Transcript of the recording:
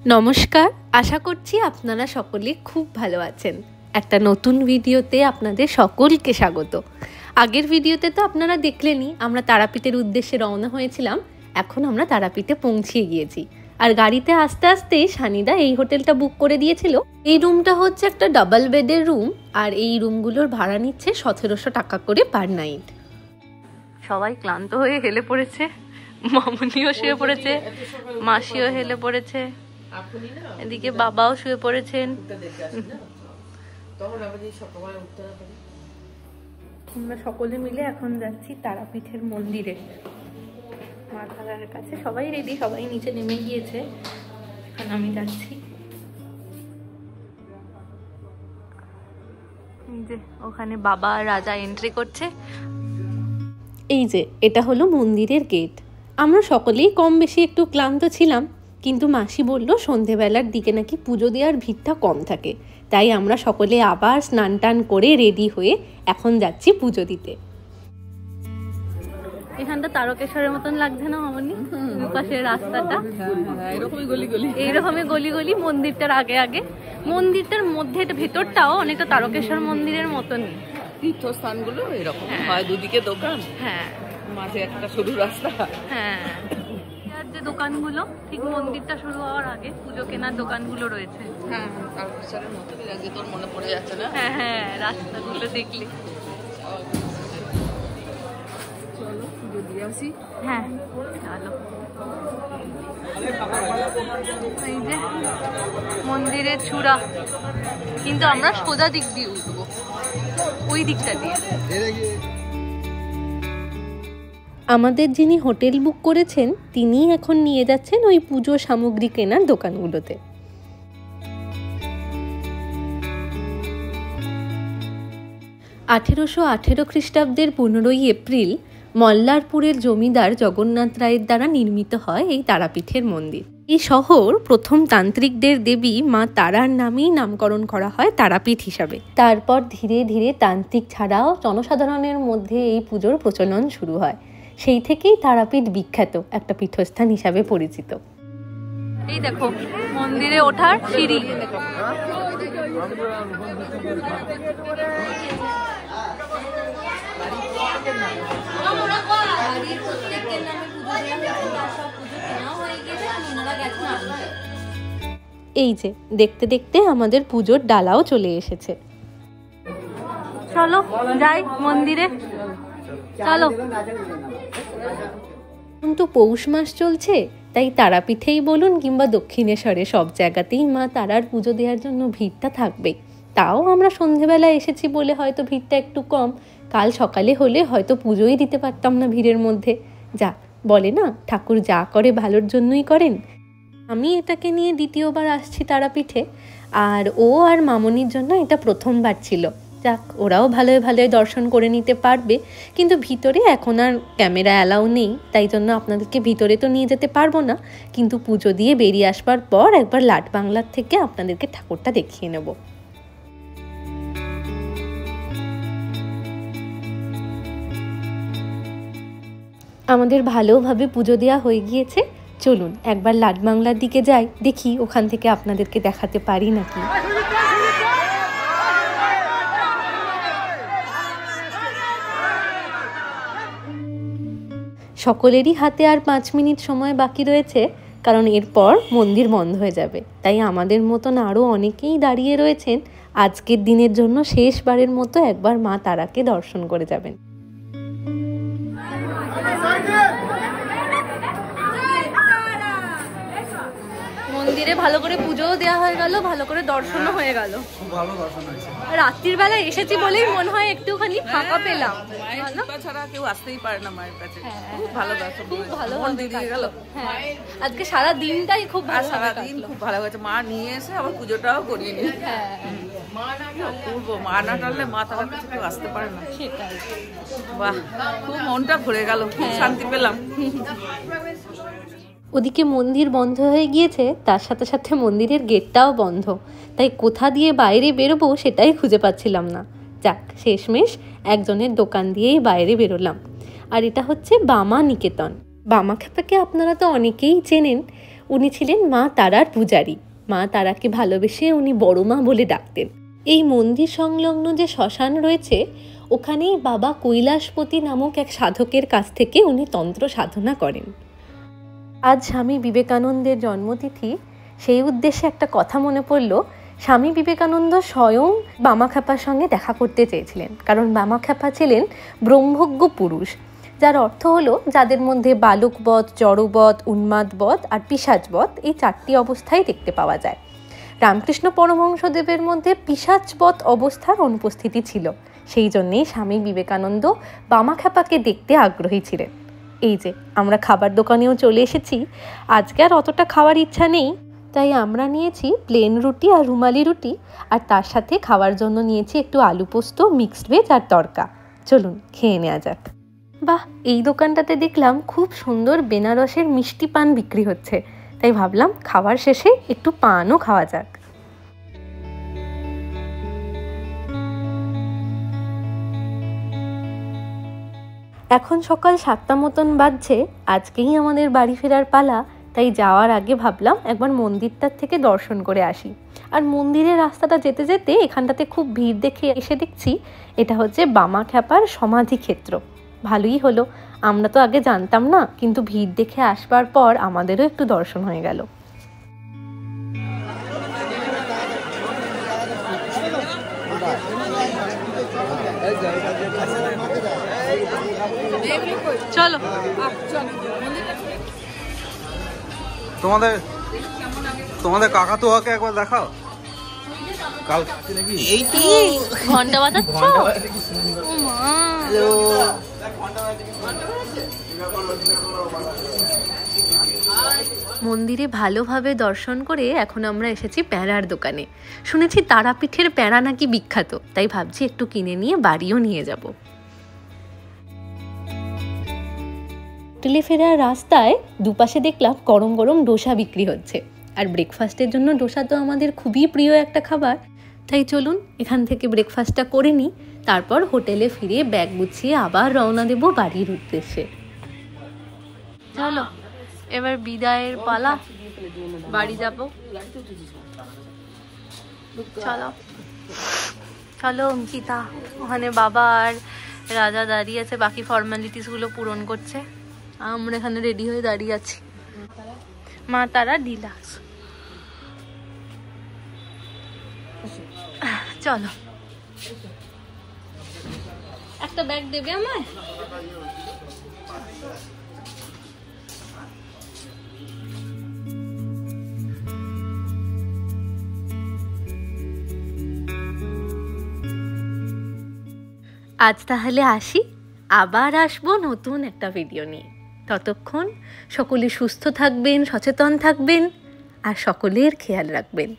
নমস্কার, আশা করছি আপনারা সকলে খুব ভালো আছেন। একটা নতুন ভিডিওতে আপনাদের সকলকে স্বাগত। আগের ভিডিওতে তো আপনারা দেখলেনই, আমরা তারাপীঠের উদ্দেশ্যে রওনা হয়েছিলাম। এখন আমরা তারাপীঠে পৌঁছিয়ে গিয়েছি। আর গাড়িতে আস্তে আস্তে সানিদা এই হোটেলটা বুক করে দিয়েছিল। এই রুমটা হচ্ছে একটা ডাবল বেডের রুম, আর এই রুমগুলোর ভাড়া নিচ্ছে 1700 টাকা করে পার নাইট। সবাই ক্লান্ত হয়ে হেলে পড়েছে, মামুনিও শুয়ে পড়েছে, মাসিও হেলে পড়েছে, এদিকে বাবাও শুয়ে পড়েছেন। আমরা সকলে মিলে এখন যাচ্ছি তারাপীঠের মন্দিরে, মা তারার কাছে। সবাই রেডি, সবাই নিচে নেমে গিয়েছে, এখন আমি যাচ্ছি। যে ওখানে বাবা রাজা এন্ট্রি করছে। এই যে এটা হলো মন্দিরের গেট। আমরা সকলেই কম বেশি একটু ক্লান্ত ছিলাম, কিন্তু মাসি বলল সন্ধেবেলার দিকে নাকি পুজো দেওয়ার ভিড়টা কম থাকে, তাই আমরা সকলে আবার স্নান টান করে রেডি হয়ে এখন যাচ্ছি পুজো দিতে। এখানটা তারকেশ্বরের মতন লাগছে না মামনি? পাশের রাস্তাটা এইরকমই গলি গলি, মন্দিরটার আগে আগে, মন্দিরটার মধ্যে ভেতরটাও অনেকটা তারকেশ্বর মন্দিরের মতনই। তীর্থস্থানগুলো এরকম হয়, দুদিকে দোকান, হ্যাঁ, মাঝে একটা সরু রাস্তা। হ্যাঁ, যে দোকানগুলো ঠিক মন্দিরটা শুরু হওয়ার আগে পুজো কেনার দোকানগুলো রয়েছে। হ্যাঁ, তারকেশ্বরের মতনই লাগছে, তোর মনে পড়ে যাচ্ছে না? হ্যাঁ হ্যাঁ, রাস্তাগুলো দেখলে। চলো পুজো দিয়ে আসি। হ্যাঁ চলো। এই যে মন্দিরের চূড়া, কিন্তু আমরা সোজা দিক দিয়ে উঠবো, ওই দিকটা দিয়ে। আমাদের যিনি হোটেল বুক করেছেন তিনি এখন নিয়ে যাচ্ছেন ওই পুজো সামগ্রী কেনার দোকানগুলোতে। 1818 খ্রিস্টাব্দের 15ই এপ্রিল মল্লারপুরের জমিদার জগন্নাথ রায়ের দ্বারা নির্মিত হয় এই তারাপীঠের মন্দির। এই শহর প্রথম তান্ত্রিকদের দেবী মা তারার নামেই নামকরণ করা হয় তারাপীঠ হিসাবে। তারপর ধীরে ধীরে তান্ত্রিক ছাড়াও জনসাধারণের মধ্যে এই পুজোর প্রচলন শুরু হয়। সেই থেকেই তারাপীঠ বিখ্যাত একটা পীঠস্থান হিসাবে পরিচিত। এই দেখো মন্দিরে ওঠার সিঁড়ি। এই যে দেখতে দেখতে আমাদের পুজোর ডালাও চলে এসেছে। চলো যাই মন্দিরে, চলো। কিন্তু পৌষ মাস চলছে, তাই তারাপীঠেই বলুন কিংবা দক্ষিণেশ্বরে সব জায়গাতেই মা তারার পুজো দেওয়ার জন্য ভিড়টা থাকবে। তাও আমরা সন্ধেবেলা এসেছি বলে হয়তো ভিড়টা একটু কম, কাল সকালে হলে হয়তো পুজোই দিতে পারতাম না ভিড়ের মধ্যে। যা বলে না, ঠাকুর যা করে ভালোর জন্যই করেন। আমি এটাকে নিয়ে দ্বিতীয়বার আসছি তারাপীঠে, আর ও আর মামনির জন্য এটা প্রথমবার ছিল। যাক, ওরাও ভালোই ভালোই দর্শন করে নিতে পারবে, কিন্তু ভিতরে এখন আর ক্যামেরা অ্যালাউ নেই, তাই জন্য আপনাদেরকে ভিতরে তো নিয়ে যেতে পারবো না। কিন্তু পুজো দিয়ে বেরিয়ে আসবার পর একবার লাট বাংলার থেকে আপনাদেরকে ঠাকুরটা দেখিয়ে নেব। আমাদের ভালোভাবে পুজো দেওয়া হয়ে গিয়েছে। চলুন একবার লাট বাংলার দিকে যাই, দেখি ওখান থেকে আপনাদেরকে দেখাতে পারি নাকি। সকলেরই হাতে আর 5 মিনিট সময় বাকি রয়েছে, কারণ এরপর মন্দির বন্ধ হয়ে যাবে। তাই আমাদের মতন আরও অনেকেই দাঁড়িয়ে রয়েছেন আজকের দিনের জন্য শেষবারের মতো একবার মা তারাকে দর্শন করে যাবেন। মন্দিরে ভালো করে পুজোও দেওয়া হয়ে গেল, ভালো করে দর্শনও হয়ে গেল। রাত্রির বেলা এসেছি বলেই মনে হয় একটুখানি ফাঁকা পেলাম। ছাড়া কেউ আসতেই পারে না মায়ের কাছে। খুব ভালো দর্শন, খুব ভালো গেল। হ্যাঁ, আজকে সারা দিনটাই খুব ভালো, সারাদিন খুব ভালো হয়েছে। মা নিয়ে এসে আবার পুজোটাও করিয়ে নিই। হ্যাঁ, মা না টানলে মা তার কাছে কেউ আসতে পারে না। সেটাই। বাহ, খুব মনটা ভরে গেল, খুব শান্তি পেলাম। ওদিকে মন্দির বন্ধ হয়ে গিয়েছে, তার সাথে সাথে মন্দিরের গেটটাও বন্ধ, তাই কোথা দিয়ে বাইরে বেরোবো সেটাই খুঁজে পাচ্ছিলাম না। যাক, শেষমেশ একজনের দোকান দিয়েই বাইরে বেরোলাম। আর এটা হচ্ছে বামা নিকেতন। বামা খ্যাপাকে আপনারা তো অনেকেই চেনেন। উনি ছিলেন মা তারার পূজারী। মা তারাকে ভালোবেসে উনি বড় মা বলে ডাকতেন। এই মন্দির সংলগ্ন যে শ্মশান রয়েছে, ওখানেই বাবা কৈলাসপতি নামক এক সাধকের কাছ থেকে উনি তন্ত্র সাধনা করেন। আজ স্বামী বিবেকানন্দের জন্মতিথি, সেই উদ্দেশ্যে একটা কথা মনে পড়ল। স্বামী বিবেকানন্দ স্বয়ং বামাখ্যাপার সঙ্গে দেখা করতে চেয়েছিলেন, কারণ বামাখ্যাপা ছিলেন ব্রহ্মজ্ঞ পুরুষ, যার অর্থ হলো যাদের মধ্যে বালকবধ, জড়বধ, উন্মাদবধ আর পিশাচবধ এই 4টি অবস্থাই দেখতে পাওয়া যায়। রামকৃষ্ণ পরমহংসদেবের মধ্যে পিশাচবধ অবস্থার অনুপস্থিতি ছিল, সেই জন্যেই স্বামী বিবেকানন্দ বামাখ্যাপাকে দেখতে আগ্রহী ছিলেন। এই যে আমরা খাবার দোকানেও চলে এসেছি। আজকে আর অতটা খাওয়ার ইচ্ছা নেই, তাই আমরা নিয়েছি প্লেন রুটি আর রুমালি রুটি, আর তার সাথে খাওয়ার জন্য নিয়েছি একটু আলু পোস্ত, মিক্সড ভেজ আর তড়কা। চলুন খেয়ে নেওয়া যাক। বাহ, এই দোকানটাতে দেখলাম খুব সুন্দর বেনারসের মিষ্টি পান বিক্রি হচ্ছে, তাই ভাবলাম খাওয়ার শেষে একটু পানও খাওয়া যাক। এখন সকাল 7টা মতন বাজছে। আজকেই আমাদের বাড়ি ফেরার পালা, তাই যাওয়ার আগে ভাবলাম একবার মন্দিরটার থেকে দর্শন করে আসি। আর মন্দিরের রাস্তাটা যেতে যেতে এখানটাতে খুব ভিড় দেখে এসে দেখছি এটা হচ্ছে বামাখ্যাপার সমাধি ক্ষেত্র। ভালোই হলো, আমরা তো আগে জানতাম না, কিন্তু ভিড় দেখে আসবার পর আমাদেরও একটু দর্শন হয়ে গেল। চলো তোমাদের কাকাতুয়াকে একবার দেখাও। কাল এই তো ঘন্টা বাজাচ্ছ। মন্দিরে ভালোভাবে দর্শন করে এখন আমরা এসেছি প্যাঁড়ার দোকানে। শুনেছি তারাপীঠের প্যাঁড়া নাকি বিখ্যাত, তাই ভাবছি একটু কিনে নিয়ে বাড়িও নিয়ে যাব। হোটেলে ফেরার রাস্তায় দুপাশে দেখলাম গরম গরম ডোসা বিক্রি হচ্ছে, আর ব্রেকফাস্টের জন্য ডোসা তো আমাদের খুবই প্রিয় একটা খাবার। তাই চলুন এখান থেকে ব্রেকফাস্টটা করে নিই, তারপর হোটেলে ফিরে ব্যাগ গুছিয়ে আবার রওনা দেব বাড়ির উদ্দেশ্যে। চলো এবার বিদায়ের পালা, বাড়ি যাব। চলো চলো অঙ্কিতা, ওখানে বাবা আর রাজা দাঁড়িয়ে আছে, বাকি ফর্মালিটিস গুলো পূরণ করছে। আমরা এখানে রেডি হয়ে দাঁড়িয়ে আছি। মা তারা ডিলাক্স। চলো, একটা ব্যাগ দেবে আমায়? আজ তাহলে আসি, আবার আসবো নতুন একটা ভিডিও নিয়ে। ততক্ষণ সকলে সুস্থ থাকবেন, সচেতন থাকবেন আর সকলের খেয়াল রাখবেন।